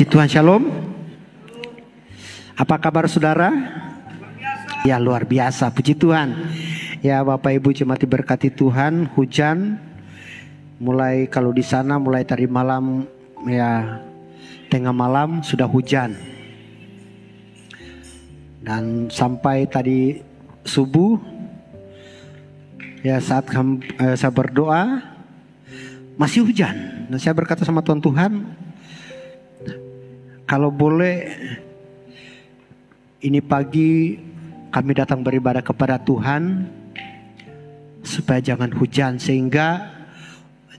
Puji Tuhan, shalom. Apa kabar saudara? Ya, luar biasa, puji Tuhan. Ya, Bapak Ibu jemaat diberkati Tuhan. Hujan mulai, kalau di sana mulai tadi malam, ya tengah malam sudah hujan. Dan sampai tadi subuh, ya saat saya berdoa masih hujan. Dan saya berkata sama Tuhan, kalau boleh ini pagi kami datang beribadah kepada Tuhan, supaya jangan hujan, sehingga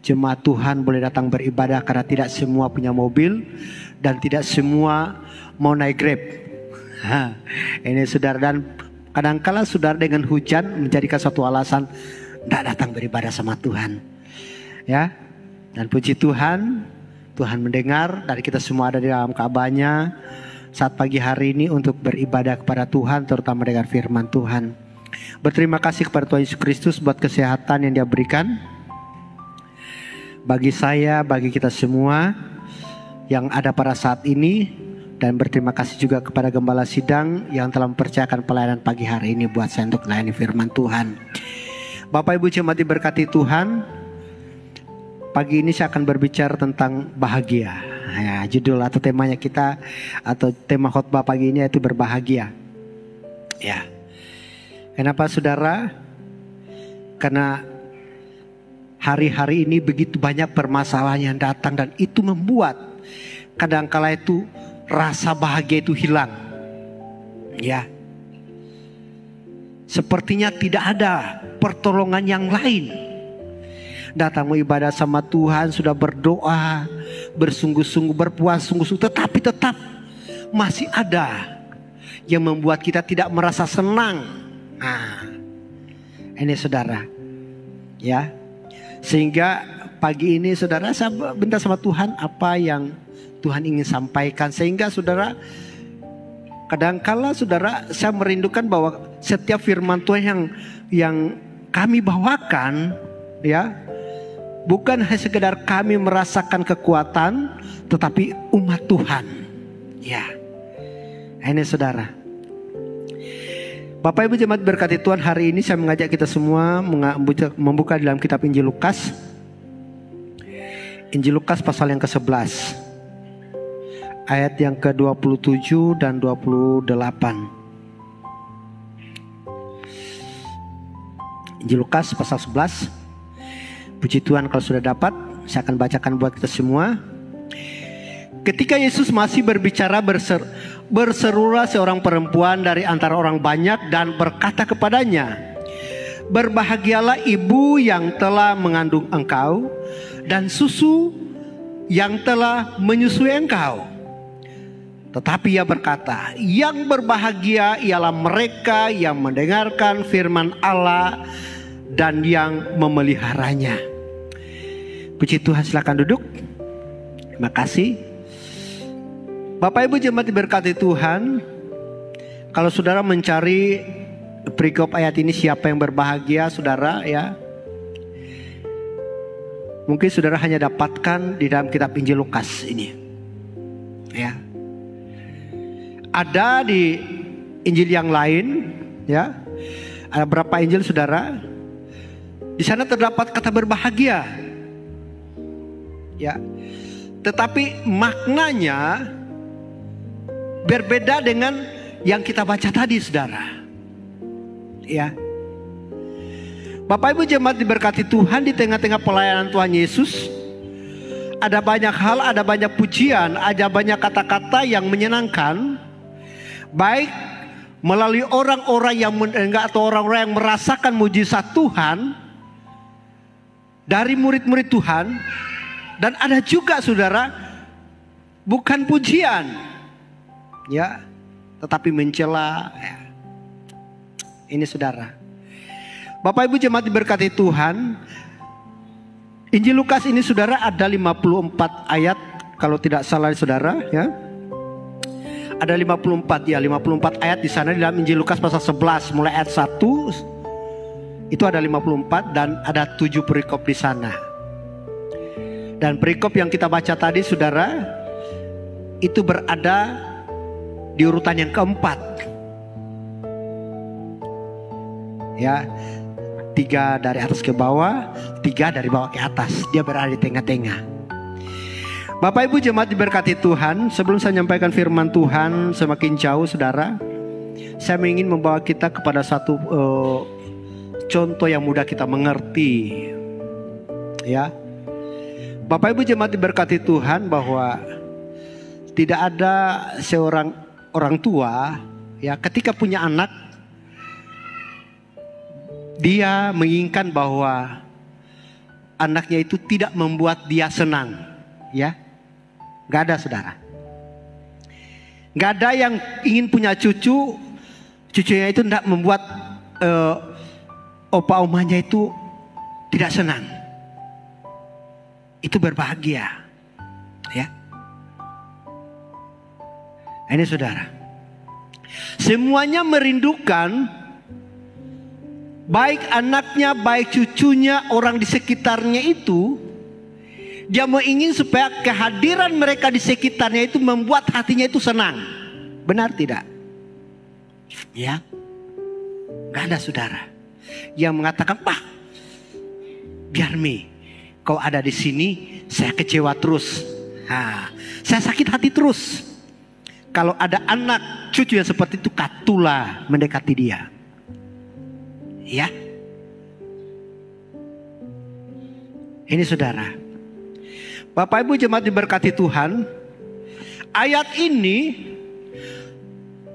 jemaat Tuhan boleh datang beribadah, karena tidak semua punya mobil dan tidak semua mau naik Grab. Ini saudara, dan kadangkala saudara dengan hujan menjadikan suatu alasan tidak datang beribadah sama Tuhan. Ya, dan puji Tuhan, Tuhan mendengar dari kita semua ada di dalam kaabahnya saat pagi hari ini untuk beribadah kepada Tuhan, terutama dengan firman Tuhan. Berterima kasih kepada Tuhan Yesus Kristus buat kesehatan yang Dia berikan bagi saya, bagi kita semua yang ada pada saat ini. Dan berterima kasih juga kepada Gembala Sidang yang telah mempercayakan pelayanan pagi hari ini buat saya untuk melayani firman Tuhan. Bapak Ibu jemaat diberkati Tuhan, pagi ini saya akan berbicara tentang bahagia. Ya, judul atau temanya kita, atau tema khotbah pagi ini yaitu berbahagia. Ya. Kenapa saudara? Karena hari-hari ini begitu banyak permasalahan yang datang, dan itu membuat kadangkala itu rasa bahagia itu hilang. Ya. Sepertinya tidak ada pertolongan yang lain. Datang ibadah sama Tuhan, sudah berdoa, bersungguh-sungguh, berpuasa sungguh-sungguh, tetapi tetap masih ada yang membuat kita tidak merasa senang. Nah, ini saudara, ya. Sehingga pagi ini saudara, saya minta sama Tuhan apa yang Tuhan ingin sampaikan, sehingga saudara, kadangkala saudara, saya merindukan bahwa setiap firman Tuhan yang kami bawakan, ya, bukan hanya sekedar kami merasakan kekuatan, tetapi umat Tuhan. Ya, ini saudara. Bapak Ibu jemaat berkati Tuhan, hari ini saya mengajak kita semua membuka dalam kitab Injil Lukas. Injil Lukas pasal yang ke-11, ayat yang ke-27 dan 28. Injil Lukas pasal 11. Puji Tuhan, kalau sudah dapat, saya akan bacakan buat kita semua. Ketika Yesus masih berbicara, berserulah seorang perempuan dari antara orang banyak dan berkata kepadanya, "Berbahagialah ibu yang telah mengandung engkau dan susu yang telah menyusui engkau." Tetapi ia berkata, "Yang berbahagia ialah mereka yang mendengarkan firman Allah dan yang memeliharanya." Puji Tuhan, silakan duduk. Terima kasih. Bapak Ibu jemaat diberkati Tuhan, kalau saudara mencari perikop ayat ini, siapa yang berbahagia saudara, ya, mungkin saudara hanya dapatkan di dalam kitab Injil Lukas ini. Ya. Ada di Injil yang lain, ya. Ada berapa Injil saudara? Di sana terdapat kata berbahagia. Ya. Tetapi maknanya berbeda dengan yang kita baca tadi saudara. Ya. Bapak Ibu jemaat diberkati Tuhan, di tengah-tengah pelayanan Tuhan Yesus ada banyak hal, ada banyak pujian, ada banyak kata-kata yang menyenangkan, baik melalui orang-orang yang mendengar atau orang-orang yang merasakan mujizat Tuhan dari murid-murid Tuhan. Dan ada juga saudara, bukan pujian, ya, tetapi mencela. Ya. Ini saudara. Bapak Ibu jemaat diberkati Tuhan, Injil Lukas ini saudara ada 54 ayat, kalau tidak salah saudara, ya. Ada 54 ayat di sana di dalam Injil Lukas pasal 11, mulai ayat 1 itu ada 54 dan ada 7 perikop di sana. Dan perikop yang kita baca tadi saudara, itu berada di urutan yang keempat. Ya, 3 dari atas ke bawah, 3 dari bawah ke atas. Dia berada di tengah-tengah. Bapak Ibu jemaat diberkati Tuhan, sebelum saya menyampaikan firman Tuhan semakin jauh saudara, saya ingin membawa kita kepada satu contoh yang mudah kita mengerti. Ya, Bapak Ibu jemaat diberkati Tuhan, bahwa tidak ada seorang orang tua ya ketika punya anak, dia menginginkan bahwa anaknya itu tidak membuat dia senang. Ya, gak ada saudara. Gak ada yang ingin punya cucu, cucunya itu tidak membuat opa omanya itu tidak senang. Itu berbahagia. Ya. Ini saudara, semuanya merindukan, baik anaknya, baik cucunya, orang di sekitarnya itu, dia mau ingin supaya kehadiran mereka di sekitarnya itu membuat hatinya itu senang. Benar tidak? Ya, gak ada saudara yang mengatakan, "Pak, biar kau ada di sini, saya kecewa terus. Saya sakit hati terus." Kalau ada anak cucu yang seperti itu, katulah mendekati dia. Ya. Ini saudara, Bapak Ibu jemaat diberkati Tuhan, ayat ini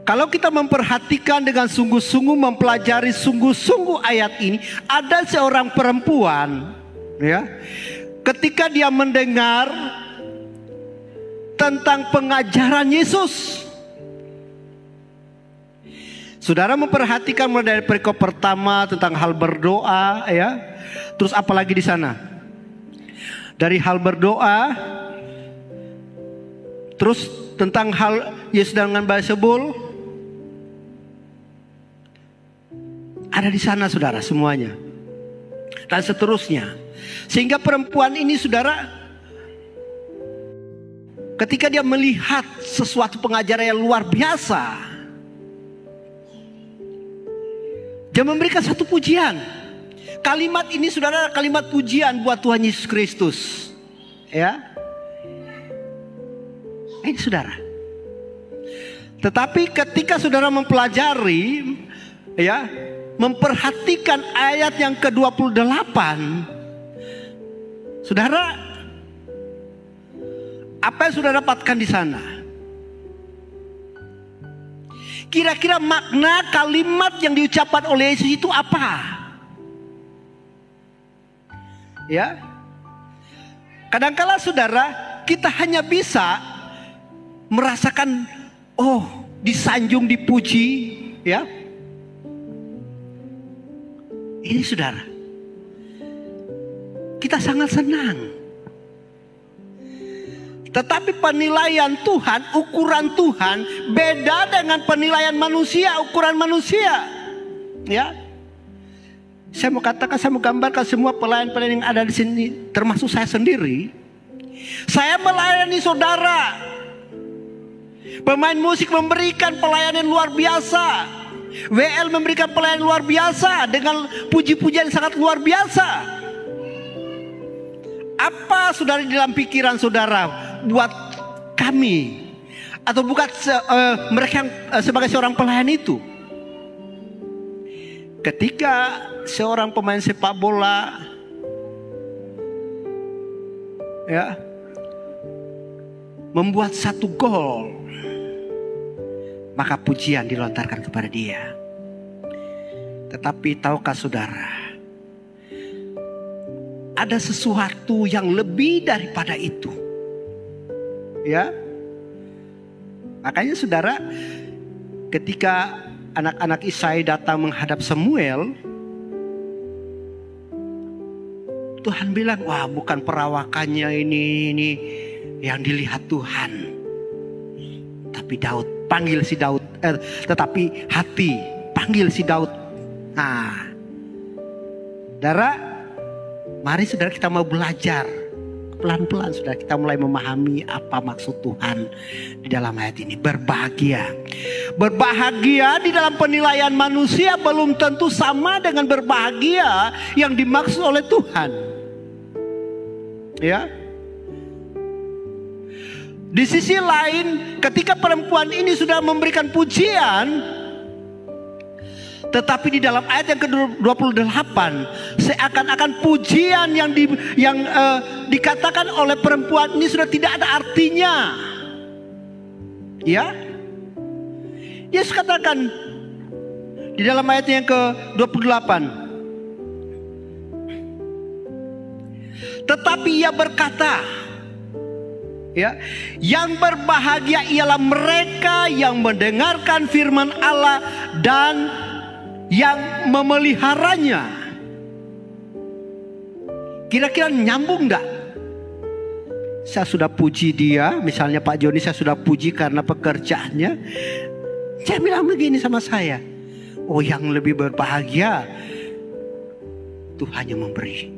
kalau kita memperhatikan dengan sungguh-sungguh, mempelajari sungguh-sungguh ayat ini, ada seorang perempuan, ya, ketika dia mendengar tentang pengajaran Yesus. Saudara memperhatikan mulai dari perikop pertama tentang hal berdoa, ya. Terus apalagi di sana? Dari hal berdoa, terus tentang hal Yesus dengan Beelzebul, ada di sana saudara semuanya. Dan seterusnya. Sehingga perempuan ini saudara, ketika dia melihat sesuatu pengajaran yang luar biasa, dia memberikan satu pujian. Kalimat ini saudara, kalimat pujian buat Tuhan Yesus Kristus. Ya, ini saudara. Tetapi ketika saudara mempelajari, ya, memperhatikan ayat yang ke-28, saudara, apa yang sudah dapatkan di sana? Kira-kira makna kalimat yang diucapkan oleh Yesus itu apa? Ya, kadangkala saudara, kita hanya bisa merasakan, oh, disanjung, dipuji, ya. Ini saudara, kita sangat senang. Tetapi penilaian Tuhan, ukuran Tuhan beda dengan penilaian manusia, ukuran manusia. Ya, saya mau katakan, saya mau gambarkan semua pelayan-pelayan yang ada di sini, termasuk saya sendiri. Saya melayani saudara. Pemain musik memberikan pelayanan luar biasa. WL memberikan pelayanan luar biasa dengan puji-pujian yang sangat luar biasa. Apa saudara di dalam pikiran saudara buat kami, atau bukan mereka sebagai seorang pelayan itu? Ketika seorang pemain sepak bola, ya, membuat satu gol, maka pujian dilontarkan kepada dia. Tetapi tahukah saudara, ada sesuatu yang lebih daripada itu. Ya, makanya saudara, ketika anak-anak Isai datang menghadap Samuel, Tuhan bilang, wah, bukan perawakannya ini yang dilihat Tuhan, tapi Daud. Panggil si Daud, tetapi hati, panggil si Daud. Nah, saudara, mari saudara kita mau belajar pelan-pelan sudah kita mulai memahami apa maksud Tuhan di dalam ayat ini. Berbahagia. Berbahagia di dalam penilaian manusia belum tentu sama dengan berbahagia yang dimaksud oleh Tuhan. Ya. Di sisi lain, ketika perempuan ini sudah memberikan pujian, tetapi di dalam ayat yang ke-28, seakan-akan pujian yang dikatakan oleh perempuan ini sudah tidak ada artinya. Ya, Yesus katakan di dalam ayat yang ke-28, tetapi ia berkata, ya, yang berbahagia ialah mereka yang mendengarkan firman Allah dan yang memeliharanya. Kira-kira nyambung enggak? Saya sudah puji dia, misalnya Pak Joni saya sudah puji karena pekerjaannya. Saya bilang begini sama saya, oh yang lebih berbahagia Tuhan yang memberi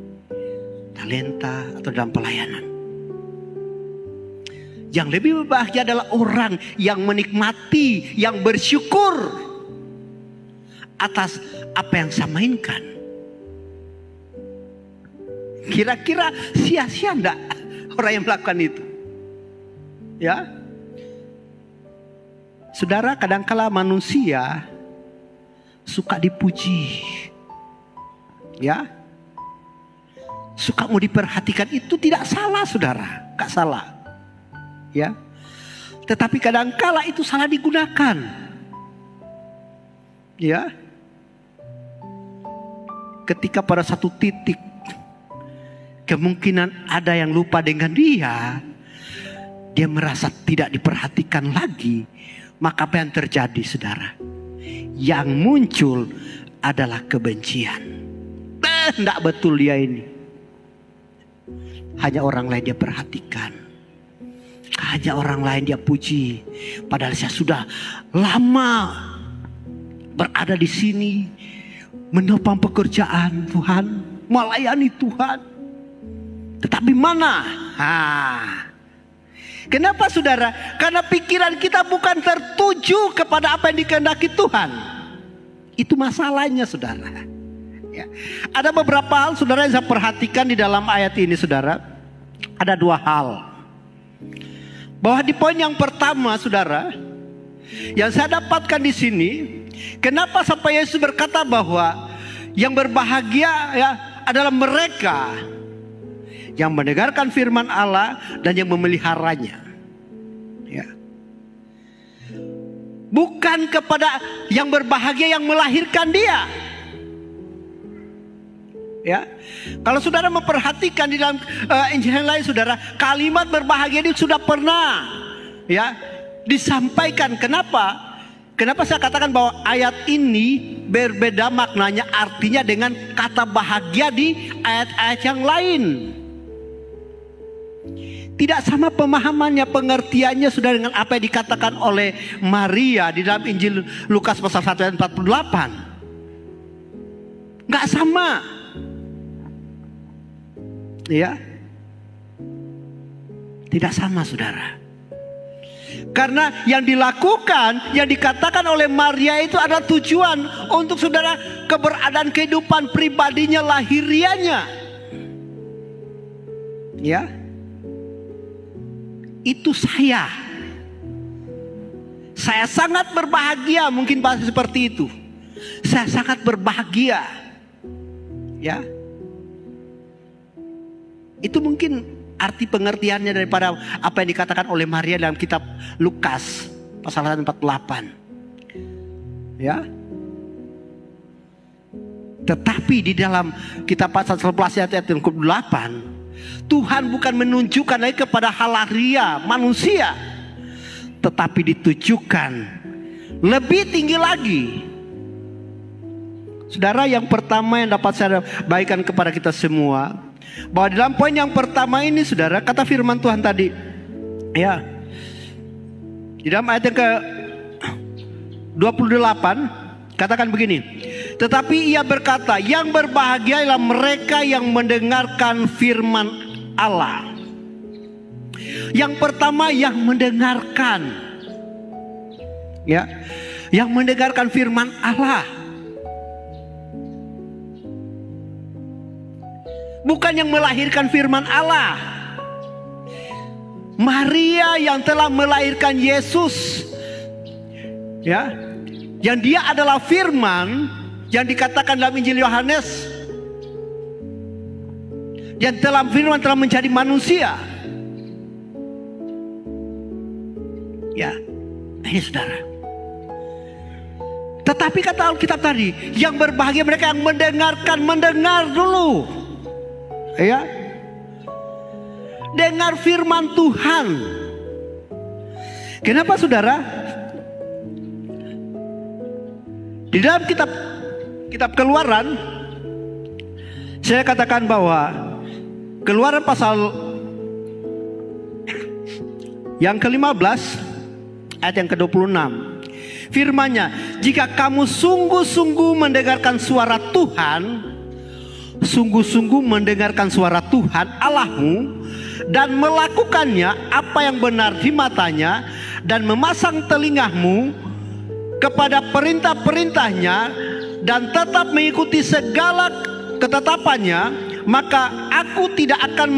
talenta atau dalam pelayanan. Yang lebih berbahagia adalah orang yang menikmati, yang bersyukur atas apa yang saya mainkan. Kira-kira sia-sia enggak orang yang melakukan itu? Ya. Saudara, kadangkala manusia suka dipuji. Ya. Suka mau diperhatikan, itu tidak salah saudara, enggak salah. Ya. Tetapi kadangkala itu salah digunakan. Ya. Ketika pada satu titik kemungkinan ada yang lupa dengan dia merasa tidak diperhatikan lagi, maka apa yang terjadi saudara? Yang muncul adalah kebencian. Tidak betul dia ini. Hanya orang lain dia perhatikan, hanya orang lain dia puji. Padahal saya sudah lama berada di sini, menopang pekerjaan Tuhan, melayani Tuhan. Tetapi mana? Kenapa saudara? Karena pikiran kita bukan tertuju kepada apa yang dikehendaki Tuhan. Itu masalahnya saudara. Ya. Ada beberapa hal saudara yang saya perhatikan di dalam ayat ini saudara. Ada dua hal. Bahwa di poin yang pertama saudara, yang saya dapatkan di sini, kenapa sampai Yesus berkata bahwa yang berbahagia ya adalah mereka yang mendengarkan firman Allah dan yang memeliharanya. Ya. Bukan kepada yang berbahagia yang melahirkan dia. Ya. Kalau saudara memperhatikan di dalam Injil yang lain saudara, kalimat berbahagia ini sudah pernah ya disampaikan. Kenapa? Kenapa saya katakan bahwa ayat ini berbeda maknanya, artinya dengan kata bahagia di ayat-ayat yang lain. Tidak sama pemahamannya, pengertiannya sudah dengan apa yang dikatakan oleh Maria di dalam Injil Lukas pasal 1 ayat 48. Nggak sama. Ya. Tidak sama saudara. Karena yang dilakukan, yang dikatakan oleh Maria itu adalah tujuan untuk saudara keberadaan kehidupan pribadinya, lahirianya. Ya. Itu saya sangat berbahagia, mungkin bahasa seperti itu. Saya sangat berbahagia. Ya. Itu mungkin arti pengertiannya daripada apa yang dikatakan oleh Maria dalam kitab Lukas pasal 48. Ya. Tetapi di dalam kitab pasal 11 ayat yang ke-8, Tuhan bukan menunjukkan lagi kepada halaria manusia, tetapi ditujukan lebih tinggi lagi. Saudara, yang pertama yang dapat saya bagikan kepada kita semua, bahwa dalam poin yang pertama ini saudara, kata firman Tuhan tadi ya, di dalam ayat yang ke-28 katakan begini, tetapi ia berkata, yang berbahagia ialah mereka yang mendengarkan firman Allah. Yang pertama yang mendengarkan. Ya, yang mendengarkan firman Allah. Bukan yang melahirkan firman Allah. Maria yang telah melahirkan Yesus. Ya, yang dia adalah firman yang dikatakan dalam Injil Yohanes, yang telah firman telah menjadi manusia. Ya, ini saudara. Tetapi kata Alkitab tadi, yang berbahagia mereka yang mendengarkan, mendengar dulu. Ya, dengar firman Tuhan. Kenapa saudara? Di dalam kitab Keluaran, saya katakan bahwa Keluaran pasal yang ke-15 ayat yang ke-26, firman-Nya, jika kamu sungguh-sungguh mendengarkan suara Tuhan, sungguh-sungguh mendengarkan suara Tuhan Allahmu, dan melakukannya apa yang benar di matanya, dan memasang telingamu kepada perintah-perintahnya, dan tetap mengikuti segala ketetapannya, maka aku tidak akan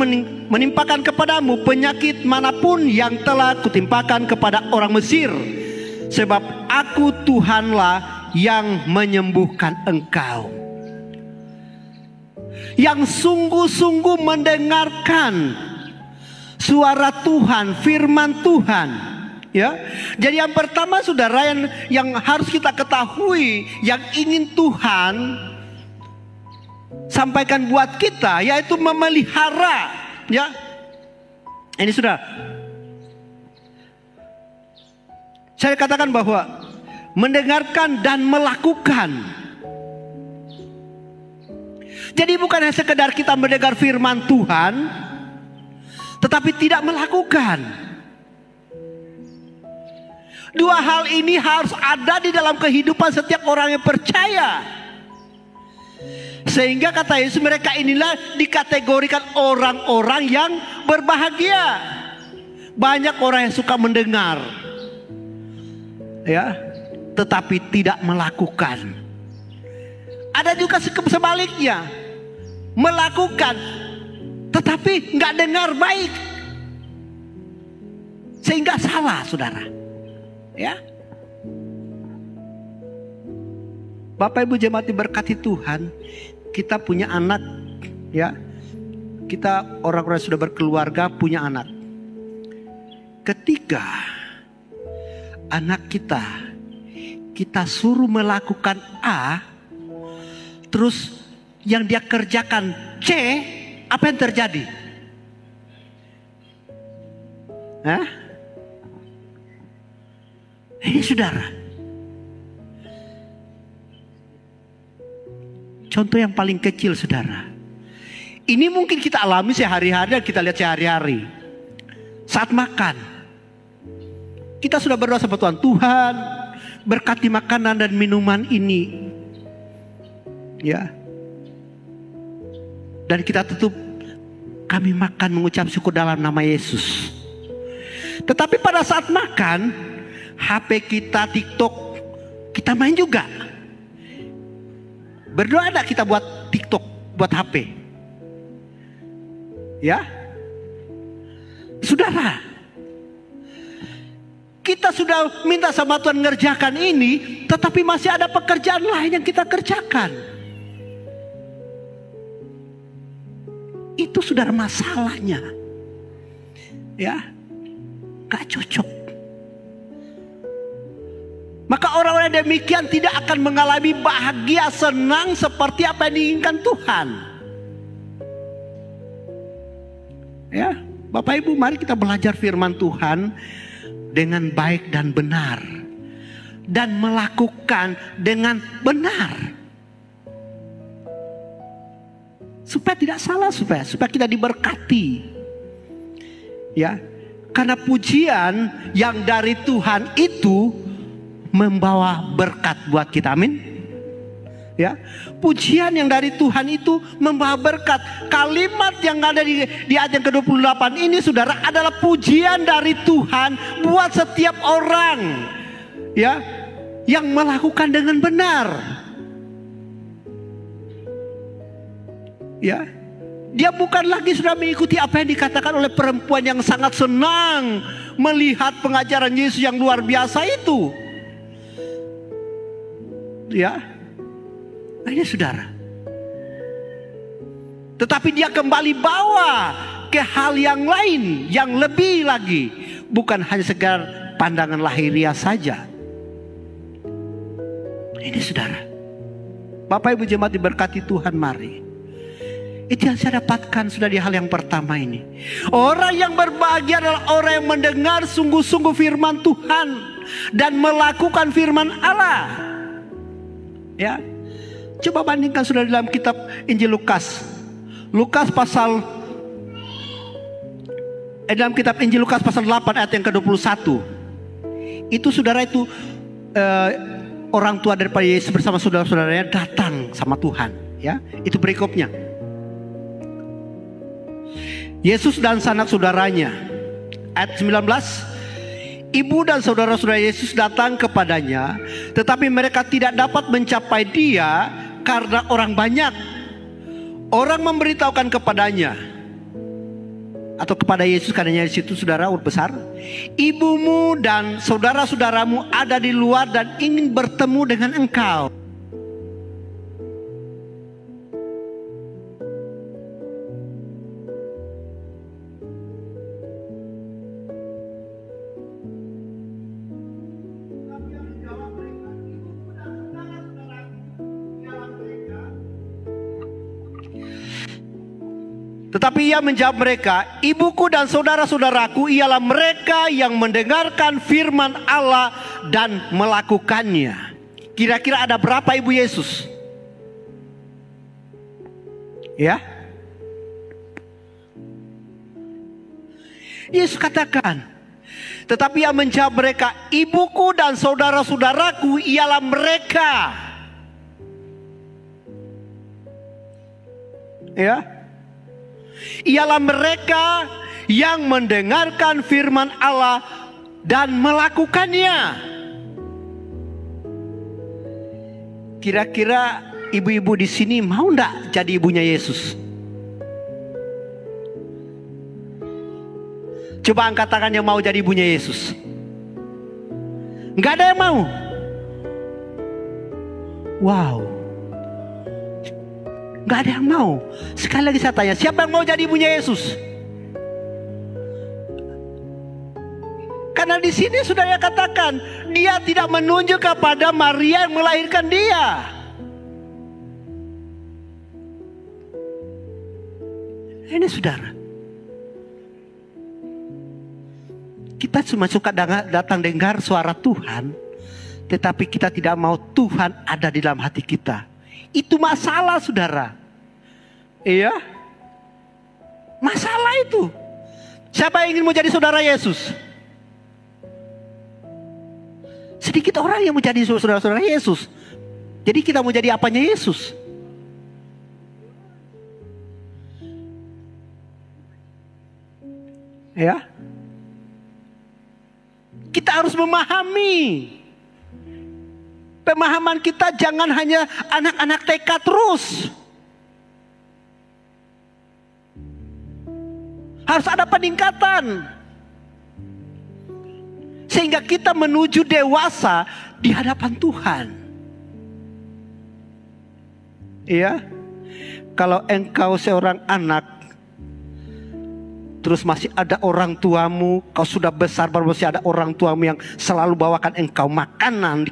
menimpakan kepadamu penyakit manapun yang telah kutimpakan kepada orang Mesir, sebab aku Tuhanlah yang menyembuhkan engkau. Yang sungguh-sungguh mendengarkan suara Tuhan, firman Tuhan. Ya, jadi yang pertama saudara yang harus kita ketahui, yang ingin Tuhan sampaikan buat kita, yaitu memelihara. Ya, ini sudah saya katakan bahwa mendengarkan dan melakukan. Jadi bukan hanya sekedar kita mendengar firman Tuhan, tetapi tidak melakukan. Dua hal ini harus ada di dalam kehidupan setiap orang yang percaya. Sehingga kata Yesus, mereka inilah dikategorikan orang-orang yang berbahagia. Banyak orang yang suka mendengar, ya, tetapi tidak melakukan. Ada juga sebaliknya, melakukan tetapi nggak dengar baik, sehingga salah saudara. Ya, Bapak Ibu jemaat diberkati Tuhan, kita punya anak, ya, kita orang-orang yang sudah berkeluarga punya anak. Ketika anak kita suruh melakukan A, terus yang dia kerjakan C, apa yang terjadi? Hah? Ini saudara, contoh yang paling kecil saudara. Ini mungkin kita alami sehari-hari dan kita lihat sehari-hari. Saat makan, kita sudah berdoa sama Tuhan, Tuhan berkati makanan dan minuman ini. Ya. Dan kita tutup, kami makan mengucap syukur dalam nama Yesus. Tetapi pada saat makan, HP kita, TikTok, kita main juga. Berdoa enggak kita buat TikTok, buat HP? Ya. Saudara, kita sudah minta sama Tuhan ngerjakan ini, tetapi masih ada pekerjaan lain yang kita kerjakan. Itu saudara masalahnya. Ya, gak cocok. Maka orang-orang demikian tidak akan mengalami bahagia, senang seperti apa yang diinginkan Tuhan. Ya, Bapak Ibu, mari kita belajar firman Tuhan dengan baik dan benar, dan melakukan dengan benar, supaya tidak salah, supaya kita diberkati. Ya, karena pujian yang dari Tuhan itu membawa berkat buat kita. Amin. Ya, pujian yang dari Tuhan itu membawa berkat. Kalimat yang ada di ayat yang ke-28 ini saudara adalah pujian dari Tuhan buat setiap orang, ya, yang melakukan dengan benar. Ya, dia bukan lagi sudah mengikuti apa yang dikatakan oleh perempuan yang sangat senang melihat pengajaran Yesus yang luar biasa itu. Ya, ini saudara. Tetapi dia kembali bawa ke hal yang lain, yang lebih lagi. Bukan hanya sekedar pandangan lahiriah saja. Ini saudara. Bapak Ibu jemaat diberkati Tuhan, mari. Itu yang saya dapatkan sudah di hal yang pertama ini. Orang yang berbahagia adalah orang yang mendengar sungguh-sungguh firman Tuhan dan melakukan firman Allah. Ya. Coba bandingkan sudah dalam kitab Injil Lukas. Dalam kitab Injil Lukas pasal 8 ayat yang ke-21. Itu saudara itu orang tua daripada Yesus bersama saudara-saudaranya datang sama Tuhan, ya. Itu perikopnya. Yesus dan sanak saudaranya. Ayat 19. Ibu dan saudara-saudara Yesus datang kepadanya, tetapi mereka tidak dapat mencapai dia karena orang banyak. Orang memberitahukan kepadanya atau kepada Yesus, karena di situ saudara urut besar, ibumu dan saudara-saudaramu ada di luar dan ingin bertemu dengan engkau. Tetapi ia menjawab mereka, ibuku dan saudara-saudaraku ialah mereka yang mendengarkan firman Allah dan melakukannya. Kira-kira ada berapa ibu Yesus? Ya. Yesus katakan, tetapi ia menjawab mereka, ibuku dan saudara-saudaraku ialah mereka. Ya. Ialah mereka yang mendengarkan firman Allah dan melakukannya. Kira-kira ibu-ibu di sini mau enggak jadi ibunya Yesus? Coba angkat tangan yang mau jadi ibunya Yesus. Enggak ada yang mau. Wow. Gak ada yang mau. Sekali lagi saya tanya, siapa yang mau jadi ibunya Yesus? Karena di sini sudah dia katakan, dia tidak menunjuk kepada Maria yang melahirkan dia. Ini saudara, kita cuma suka datang dengar suara Tuhan, tetapi kita tidak mau Tuhan ada di dalam hati kita. Itu masalah saudara. Iya. Masalah itu. Siapa yang ingin menjadi saudara Yesus? Sedikit orang yang menjadi saudara-saudara Yesus. Jadi kita mau jadi apanya Yesus? Ya. Kita harus memahami. Pemahaman kita jangan hanya anak-anak TK terus. Harus ada peningkatan. Sehingga kita menuju dewasa di hadapan Tuhan. Iya. Kalau engkau seorang anak, terus masih ada orang tuamu, kau sudah besar baru masih ada orang tuamu yang selalu bawakan engkau makanan,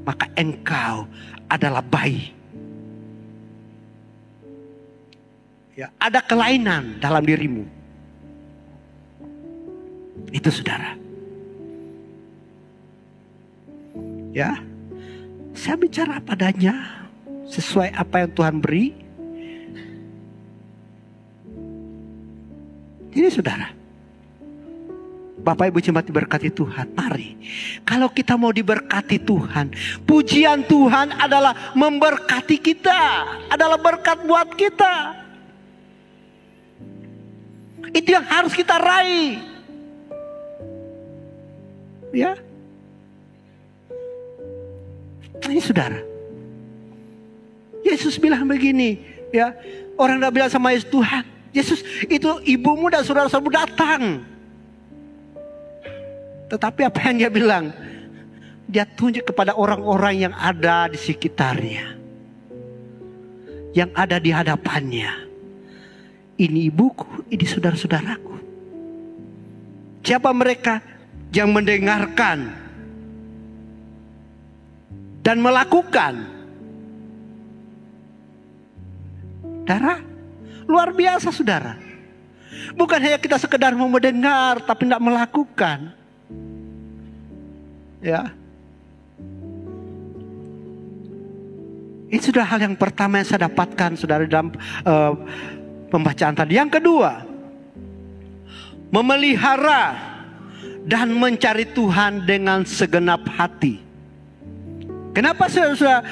maka engkau adalah bayi. Ya, ada kelainan dalam dirimu. Itu saudara. Ya, saya bicara padanya sesuai apa yang Tuhan beri. Ini saudara. Bapak Ibu jemaat diberkati Tuhan, mari. Kalau kita mau diberkati Tuhan, pujian Tuhan adalah memberkati kita, adalah berkat buat kita. Itu yang harus kita raih. Ya. Ini saudara, Yesus bilang begini, ya, orang tidak bilang sama Yesus, Tuhan, Yesus itu ibumu dan saudara-saudaramu datang. Tetapi apa yang dia bilang? Dia tunjuk kepada orang-orang yang ada di sekitarnya, yang ada di hadapannya. Ini ibuku, ini saudara-saudaraku. Siapa mereka yang mendengarkan dan melakukan? Saudara, luar biasa saudara. Bukan hanya kita sekedar mau mendengar tapi tidak melakukan. Ya. Ini sudah hal yang pertama yang saya dapatkan saudara dalam pembacaan tadi. Yang kedua, memelihara dan mencari Tuhan dengan segenap hati. Kenapa saya sudah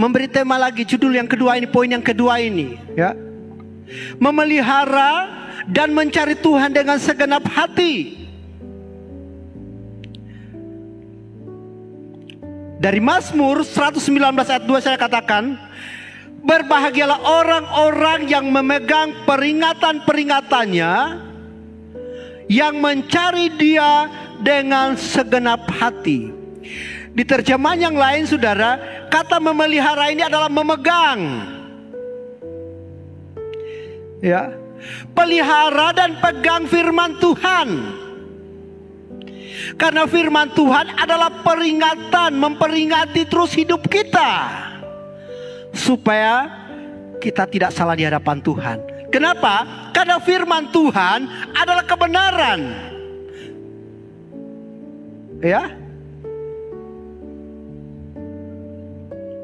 memberi tema lagi judul yang kedua ini, poin yang kedua ini, ya. Memelihara dan mencari Tuhan dengan segenap hati. Dari Mazmur 119 ayat 2 saya katakan, berbahagialah orang-orang yang memegang peringatan-peringatannya, yang mencari Dia dengan segenap hati. Di terjemahan yang lain saudara, kata memelihara ini adalah memegang. Ya, pelihara dan pegang firman Tuhan. Karena firman Tuhan adalah peringatan, memperingati terus hidup kita, supaya kita tidak salah di hadapan Tuhan. Kenapa? Karena firman Tuhan adalah kebenaran. Ya,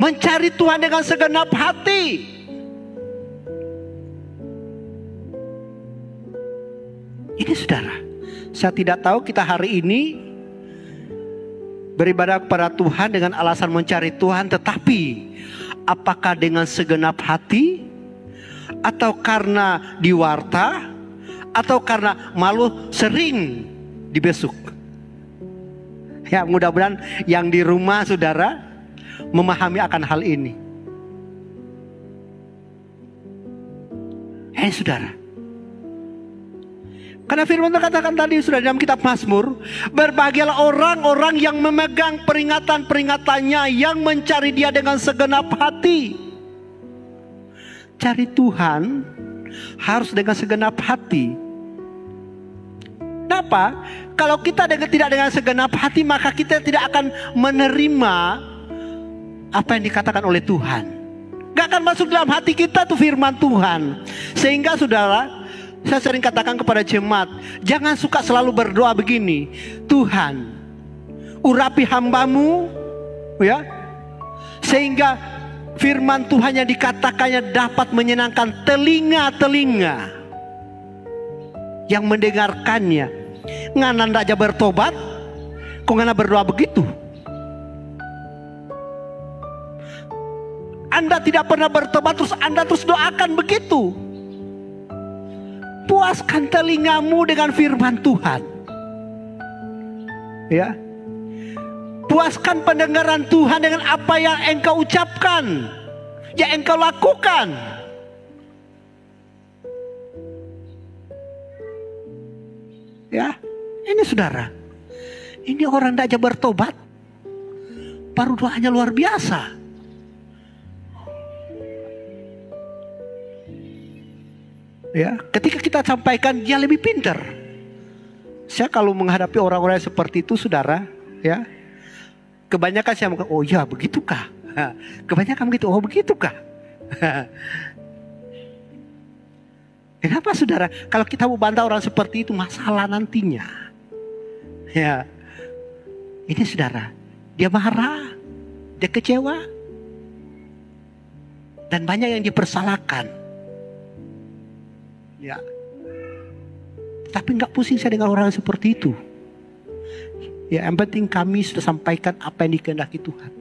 mencari Tuhan dengan segenap hati. Ini saudara, saya tidak tahu kita hari ini beribadah kepada Tuhan dengan alasan mencari Tuhan, tetapi apakah dengan segenap hati, atau karena diwarta, atau karena malu sering dibesuk? Ya, mudah-mudahan yang di rumah saudara memahami akan hal ini. Saudara, karena firman Tuhan katakan tadi sudah dalam kitab Mazmur, berbahagialah orang-orang yang memegang peringatan-peringatannya, yang mencari Dia dengan segenap hati. Cari Tuhan harus dengan segenap hati. Kenapa? Kalau kita tidak dengan segenap hati, maka kita tidak akan menerima apa yang dikatakan oleh Tuhan. Gak akan masuk dalam hati kita tuh firman Tuhan. Sehingga saudara, saya sering katakan kepada jemaat, jangan suka selalu berdoa begini, Tuhan, urapi hambamu, ya, sehingga firman Tuhan yang dikatakannya dapat menyenangkan telinga-telinga yang mendengarkannya. Ngana aja bertobat, kok ngana berdoa begitu? Anda tidak pernah bertobat, terus Anda terus doakan begitu. Puaskan telingamu dengan firman Tuhan. Ya. Puaskan pendengaran Tuhan dengan apa yang engkau ucapkan, yang engkau lakukan. Ya, ini saudara, ini orang tidak aja bertobat, baru doanya luar biasa. Ya, ketika kita sampaikan, dia lebih pintar. Saya kalau menghadapi orang-orang seperti itu saudara, ya, kebanyakan saya mengatakan, oh ya begitukah? Kebanyakan begitu, oh begitukah? Kenapa saudara? Kalau kita mau bantah orang seperti itu, masalah nantinya. Ya, ini saudara, dia marah, dia kecewa, dan banyak yang dipersalahkan. Ya, Tapi nggak pusing saya dengan orang seperti itu. Ya, yang penting kami sudah sampaikan apa yang dikehendaki Tuhan.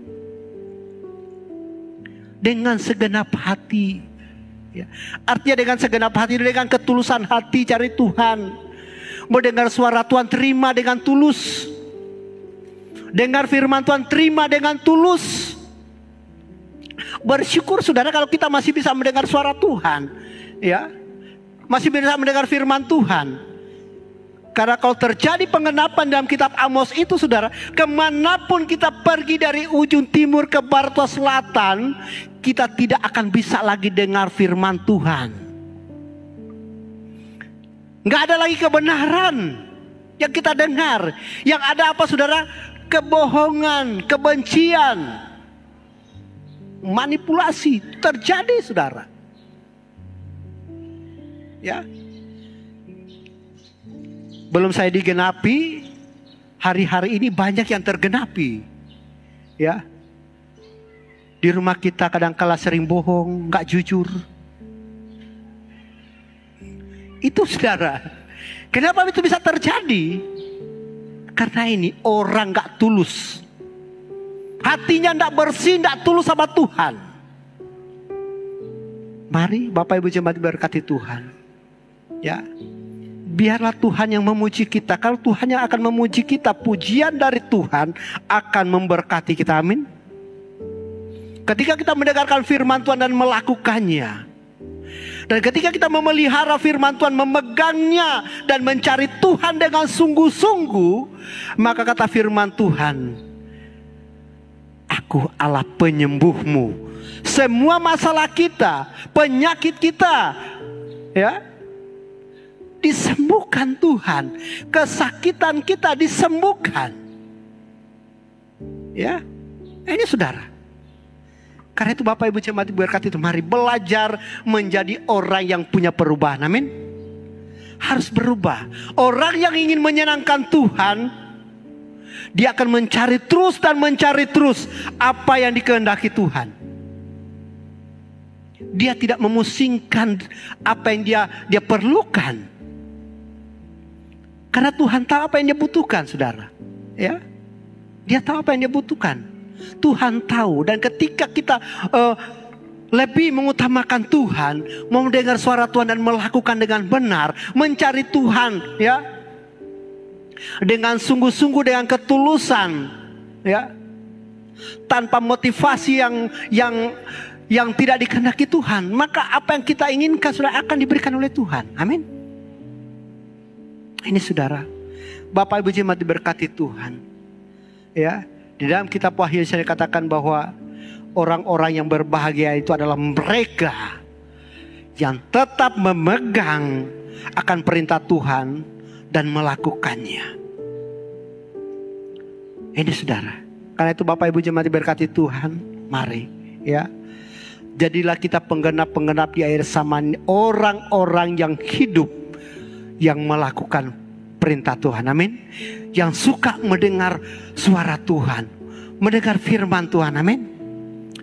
Dengan segenap hati. Ya. Artinya dengan segenap hati, dengan ketulusan hati cari Tuhan. Mendengar suara Tuhan, terima dengan tulus. Dengar firman Tuhan, terima dengan tulus. Bersyukur saudara kalau kita masih bisa mendengar suara Tuhan. Ya, masih bisa mendengar firman Tuhan. Karena kalau terjadi pengenapan dalam kitab Amos itu saudara, kemanapun kita pergi dari ujung timur ke barat atau selatan, kita tidak akan bisa lagi dengar firman Tuhan. Nggak ada lagi kebenaran yang kita dengar. Yang ada apa saudara? Kebohongan, kebencian, manipulasi terjadi saudara. Ya. Belum saya digenapi, hari-hari ini banyak yang tergenapi. Ya. Di rumah kita kadang-kala sering bohong, nggak jujur. Itu saudara. Kenapa itu bisa terjadi? Karena ini orang nggak tulus. Hatinya nggak bersih, nggak tulus sama Tuhan. Mari Bapak Ibu jemaat berkati Tuhan. Ya. Biarlah Tuhan yang memuji kita. Kalau Tuhan yang akan memuji kita, pujian dari Tuhan akan memberkati kita. Amin. Ketika kita mendengarkan firman Tuhan dan melakukannya, dan ketika kita memelihara firman Tuhan, memegangnya dan mencari Tuhan dengan sungguh-sungguh, maka kata firman Tuhan, Aku Allah penyembuhmu. Semua masalah kita, penyakit kita, ya, disembuhkan Tuhan. Kesakitan kita disembuhkan. Ya, ini saudara. Karena itu Bapak Ibu jemaat berkati itu, mari belajar menjadi orang yang punya perubahan. Amin. Harus berubah. Orang yang ingin menyenangkan Tuhan, dia akan mencari terus dan mencari terus apa yang dikehendaki Tuhan. Dia tidak memusingkan apa yang dia perlukan. Karena Tuhan tahu apa yang dia butuhkan, saudara. Ya, dia tahu apa yang dia butuhkan. Tuhan tahu, dan ketika kita lebih mengutamakan Tuhan, mau mendengar suara Tuhan dan melakukan dengan benar, mencari Tuhan, ya, dengan sungguh-sungguh, dengan ketulusan, ya, tanpa motivasi yang tidak dikehendaki Tuhan, maka apa yang kita inginkan sudah akan diberikan oleh Tuhan. Amin. Ini saudara, Bapak Ibu jemaat diberkati Tuhan. Ya, di dalam kitab Wahyu saya katakan bahwa orang-orang yang berbahagia itu adalah mereka yang tetap memegang akan perintah Tuhan dan melakukannya. Ini saudara. Karena itu Bapak Ibu jemaat diberkati Tuhan, mari, ya, jadilah kita penggenap-penggenap di akhir zaman, orang-orang yang hidup, yang melakukan perintah Tuhan. Amin. Yang suka mendengar suara Tuhan, mendengar firman Tuhan. Amin.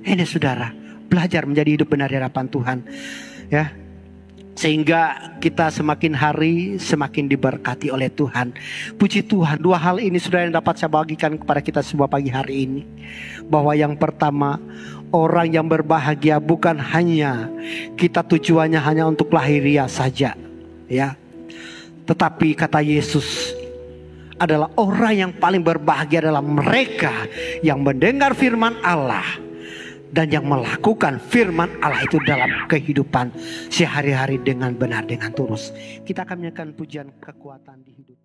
Ini saudara, belajar menjadi hidup benar di hadapan Tuhan, ya, sehingga kita semakin hari semakin diberkati oleh Tuhan. Puji Tuhan, dua hal ini sudah yang dapat saya bagikan kepada kita semua pagi hari ini. Bahwa yang pertama, orang yang berbahagia bukan hanya kita tujuannya hanya untuk lahiriah saja, ya. Tetapi kata Yesus, adalah orang yang paling berbahagia adalah mereka yang mendengar firman Allah dan yang melakukan firman Allah itu dalam kehidupan sehari-hari dengan benar, dengan tulus. Kita akan menyanyikan pujian kekuatan di hidup.